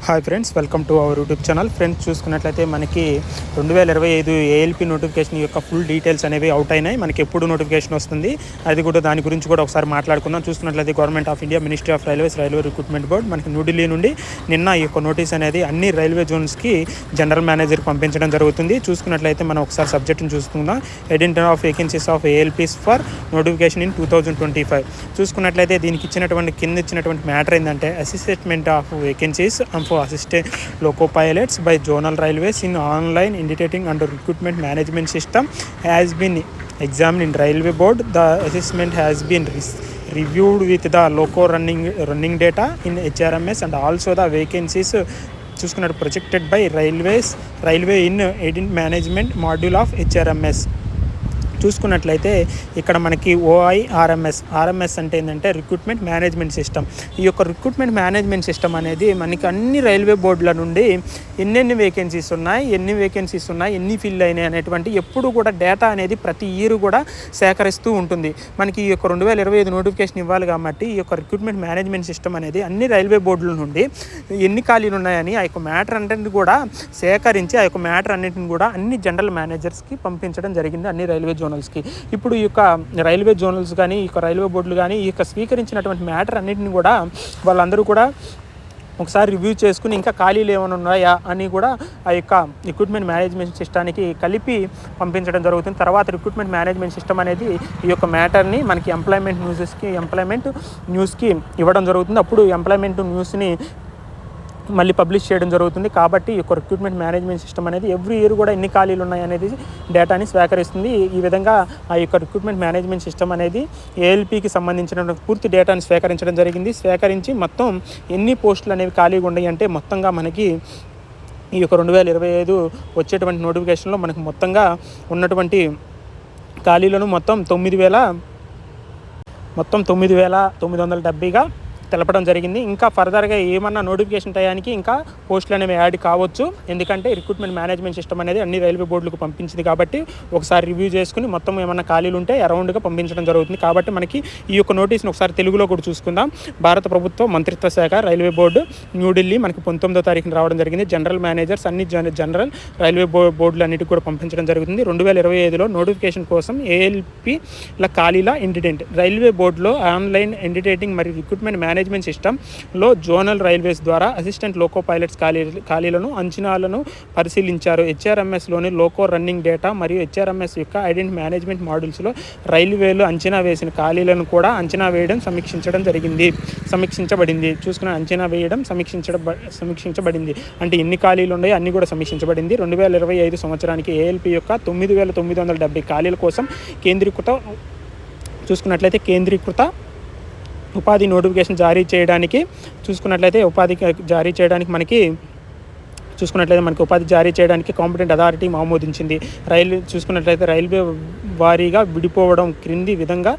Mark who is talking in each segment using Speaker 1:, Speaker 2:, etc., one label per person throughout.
Speaker 1: Hi friends, welcome to our YouTube channel. Friends, చూసుకున్నట్లయితే మనకి 2025 ALP notification యొక్క full details అనేవి అవుట్ అయినాయి. మనకి ఎప్పుడు నోటిఫికేషన్ వస్తుంది అది కూడా దాని గురించి కూడా ఒకసారి మాట్లాడుకుందాం. చూసుకున్నట్లయితే government of India, ministry of railways, railway recruitment board మనకి న్యూఢిల్లీ నుండి నిన్న ఈ యొక్క నోటీస్ అనేది అన్ని రైల్వే జోన్స్కి జనరల్ మేనేజర్కి పంపించడం జరుగుతుంది. చూసుకున్నట్లయితే మనం ఒకసారి సబ్జెక్ట్ని చూసుకుందాం. Identity of vacancies of ALPs for notification in 2025. చూసుకున్నట్లయితే దీనికి కింద ఇచ్చినటువంటి మ్యాటర్ ఏంటంటే assessment of vacancies for assistant loco pilots by zonal railways in online indicating under recruitment management system has been examined in railway board. The assessment has been reviewed with the loco running data in HRMS and also the vacancies చూసుకున్నట్టు projected by railway in aiding management module of HRMS. చూసుకున్నట్లయితే ఇక్కడ మనకి RMS అంటే ఏంటంటే recruitment management system. ఈ యొక్క recruitment management system అనేది మనకి అన్ని రైల్వే బోర్డుల నుండి ఎన్ని వేకెన్సీస్ ఉన్నాయి, ఎన్ని ఫిల్ అయినాయి అనేటువంటి ఎప్పుడు కూడా డేటా అనేది ప్రతి ఇయర్ కూడా సేకరిస్తూ ఉంటుంది. మనకి ఈ యొక్క 2025 నోటిఫికేషన్ ఇవ్వాలి కాబట్టి ఈ యొక్క రిక్రూట్మెంట్ మేనేజ్మెంట్ సిస్టమ్ అనేది అన్ని రైల్వే బోర్డుల నుండి ఎన్ని ఖాళీలు ఉన్నాయని ఆ యొక్క మ్యాటర్ అన్నింటిని కూడా సేకరించి ఆ యొక్క మ్యాటర్ అన్నింటిని కూడా అన్ని జనరల్ మేనేజర్స్కి పంపించడం జరిగింది, అన్ని రైల్వే జోనల్స్కి. ఇప్పుడు ఈ యొక్క రైల్వే జోనల్స్ కానీ ఈ యొక్క రైల్వే బోర్డులు కానీ ఈ యొక్క స్వీకరించినటువంటి మ్యాటర్ అన్నింటిని కూడా వాళ్ళందరూ కూడా ఒకసారి రివ్యూ చేసుకుని ఇంకా ఖాళీలు ఏమైనా ఉన్నాయా అని కూడా ఆ యొక్క రిక్రూట్మెంట్ మేనేజ్మెంట్ సిస్టానికి కలిపి పంపించడం జరుగుతుంది. తర్వాత రిక్రూట్మెంట్ మేనేజ్మెంట్ సిస్టమ్ అనేది ఈ యొక్క మ్యాటర్ని మనకి ఎంప్లాయ్మెంట్ న్యూస్కి ఇవ్వడం జరుగుతుంది. అప్పుడు ఎంప్లాయ్మెంట్ న్యూస్ని మళ్ళీ పబ్లిష్ చేయడం జరుగుతుంది. కాబట్టి ఈ యొక్క రిక్రూట్మెంట్ మేనేజ్మెంట్ సిస్టమ్ అనేది ఎవ్రీ ఇయర్ కూడా ఎన్ని ఖాళీలు ఉన్నాయి అనేది డేటాని స్వీకరిస్తుంది. ఈ విధంగా ఆ యొక్క రిక్రూట్మెంట్ మేనేజ్మెంట్ సిస్టమ్ అనేది ఏఎల్పికి సంబంధించిన పూర్తి డేటాని స్వీకరించడం జరిగింది. స్వీకరించి మొత్తం ఎన్ని పోస్టులు అనేవి ఖాళీగా ఉన్నాయి అంటే మొత్తంగా మనకి ఈ యొక్క 2025 వచ్చేటువంటి నోటిఫికేషన్లో మనకు మొత్తంగా ఉన్నటువంటి ఖాళీలను మొత్తం 9,970గా తెలపడం జరిగింది. ఇంకా ఫర్దర్గా ఏమన్నా నోటిఫికేషన్ టయానికి ఇంకా పోస్టులు అనేవి యాడ్ కావచ్చు. ఎందుకంటే రిక్రూట్మెంట్ మేనేజ్మెంట్ సిస్టమ్ అనేది అన్ని రైల్వే బోర్డులకు పంపించింది కాబట్టి ఒకసారి రివ్యూ చేసుకుని మొత్తం ఏమన్నా ఖాళీలు ఉంటే అరౌండ్గా పంపించడం జరుగుతుంది. కాబట్టి మనకి ఈ యొక్క నోటీస్ని ఒకసారి తెలుగులో కూడా చూసుకుందాం. భారత ప్రభుత్వ మంత్రిత్వ శాఖ రైల్వే బోర్డు న్యూఢిల్లీ మనకి 19వ తారీఖున రావడం జరిగింది. జనరల్ మేనేజర్స్ అన్ని జనరల్ రైల్వే బోర్డులు అన్నిటికి కూడా పంపించడం జరుగుతుంది. 2025లో నోటిఫికేషన్ కోసం ఏఎల్పిల ఖాళీల ఇండిడెంట్ రైల్వే బోర్డులో ఆన్లైన్ ఇండిటేటింగ్ మరియు రిక్రూట్మెంట్ మేనేజ్మెంట్ సిస్టంలో జోనల్ రైల్వేస్ ద్వారా అసిస్టెంట్ లోకో పైలట్స్ ఖాళీలను అంచనాలను పరిశీలించారు. హెచ్ఆర్ఎంఎస్లోని లోకో రన్నింగ్ డేటా మరియు హెచ్ఆర్ఎంఎస్ యొక్క ఐడెంటిటీ మేనేజ్మెంట్ మాడ్యూల్స్లో రైల్వేలు అంచనా వేసిన ఖాళీలను కూడా అంచనా వేయడం సమీక్షించబడింది. చూసుకున్న అంచనా వేయడం సమీక్షించబడింది అంటే ఎన్ని ఖాళీలు ఉన్నాయో అన్ని కూడా సమీక్షించబడింది. 2025 సంవత్సరానికి ఏఎల్పి యొక్క 9,970 ఖాళీల కోసం కేంద్రీకృత ఉపాధి నోటిఫికేషన్ జారీ చేయడానికి మనకి ఉపాధి జారీ చేయడానికి కాంపిటెంట్ అథారిటీ ఆమోదించింది. రైల్వే వారీగా విడిపోవడం క్రింది విధంగా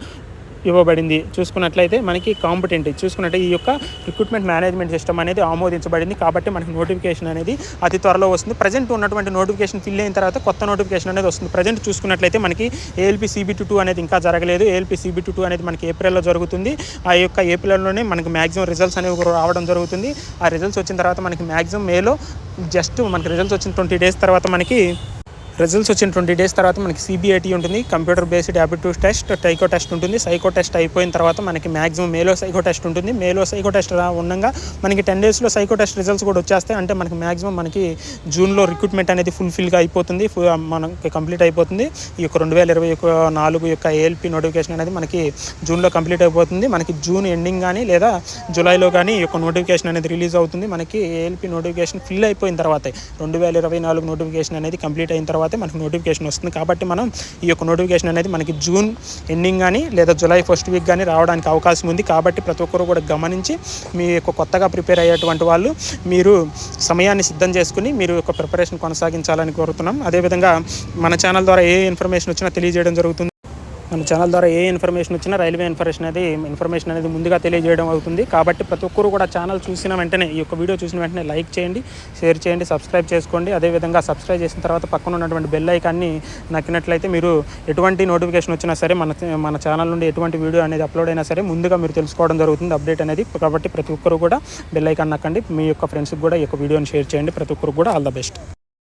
Speaker 1: ఇవ్వబడింది. చూసుకున్నట్లయితే మనకి ఈ యొక్క రిక్రూట్మెంట్ మేనేజ్మెంట్ సిస్టమ్ అనేది ఆమోదించబడింది. కాబట్టి మనకి నోటిఫికేషన్ అనేది అతి త్వరలో వస్తుంది. ప్రజెంట్ ఉన్నటువంటి నోటిఫికేషన్ ఫిల్ అయిన తర్వాత కొత్త నోటిఫికేషన్ అనేది వస్తుంది. ప్రజెంట్ చూసుకున్నట్లయితే మనకి ఏఎల్పి CBT2 అనేది ఇంకా జరగలేదు. ఏఎల్పి CBT2 అనేది మనకి ఏప్రిల్లో జరుగుతుంది. ఆ యొక్క ఏప్రిల్లోనే మనకి మ్యాక్సిమం రిజల్ట్స్ అనేవి రావడం జరుగుతుంది. ఆ రిజల్ట్స్ వచ్చిన తర్వాత మనకి మ్యాక్సిమం మేలో మనకి రిజల్ట్స్ వచ్చిన 20 డేస్ తర్వాత మనకి CBAT ఉంటుంది, computer based aptitude test, Tyco test ఉంటుంది. సైకో టెస్ట్ అయిపోయిన తర్వాత మనకి మ్యాక్సిమం మేలో సైకో టెస్ట్ ఉంటుంది. మేలో సైకో టెస్ట్ ఉండగా మనకి 10 డేస్లో సైకో టెస్ట్ రిజల్ట్స్ కూడా వచ్చేస్తాయి. అంటే మనకి మ్యాక్సిమం మనకి జూన్లో రిక్రూట్మెంట్ అనేది ఫుల్ఫిల్గా అయిపోతుంది, మనకి కంప్లీట్ అయిపోతుంది. ఈ యొక్క 2024 యొక్క ఏఎల్పి నోటిఫికేషన్ అనేది మనకి జూన్లో కంప్లీట్ అయిపోతుంది. మనకి జూన్ ఎండింగ్ కానీ లేదా జూలైలో కానీ ఈ యొక్క నోటిఫికేషన్ అనేది రిలీజ్ అవుతుంది. మనకి ఏఎల్పి నోటిఫికేషన్ ఫిల్ అయిపోయిన తర్వాత 2024 నోటిఫికేషన్ అనేది కంప్లీట్ అయిన తర్వాత మనకి నోటిఫికేషన్ వస్తుంది. కాబట్టి మనం ఈ యొక్క నోటిఫికేషన్ అనేది మనకి జూన్ ఎండింగ్ కానీ లేదా జూలై ఫస్ట్ వీక్ కానీ రావడానికి అవకాశం ఉంది. కాబట్టి ప్రతి ఒక్కరు కూడా గమనించి మీ యొక్క కొత్తగా ప్రిపేర్ అయ్యేటువంటి వాళ్ళు మీరు సమయాన్ని సిద్ధం చేసుకుని మీరు యొక్క ప్రిపరేషన్ కొనసాగించాలని కోరుతున్నాం. అదేవిధంగా మన ఛానల్ ద్వారా ఏ ఇన్ఫర్మేషన్ వచ్చినా తెలియజేయడం జరుగుతుంది. మన ఛానల్ ద్వారా ఏ ఇన్ఫర్మేషన్ వచ్చినా రైల్వే ఇన్ఫర్మేషన్ అనేది ముందుగా తెలియజేయడం అవుతుంది. కాబట్టి ప్రతి ఒక్కరు కూడా ఛానల్ చూసిన వెంటనే, ఈ యొక్క వీడియో చూసిన వెంటనే లైక్ చేయండి, షేర్ చేయండి, సబ్స్క్రైబ్ చేసుకోండి. అదేవిధంగా సబ్స్క్రైబ్ చేసిన తర్వాత పక్కన ఉన్నటువంటి బెల్ ఐకాన్ని నొక్కినట్లయితే మీరు ఎటువంటి నోటిఫికేషన్ వచ్చినా సరే మన ఛానల్ నుండి ఎటువంటి వీడియో అనేది అప్లోడ్ అయినా సరే ముందుగా మీరు తెలుసుకోవడం జరుగుతుంది, అప్డేట్ అనేది. కాబట్టి ప్రతి ఒక్కరు కూడా బెల్ ఐకాన్ నొక్కండి. మీ యొక్క ఫ్రెండ్స్కి కూడా ఈ యొక్క వీడియోని షేర్ చేయండి. ప్రతి ఒక్కరు కూడా ఆల్ ద బెస్ట్.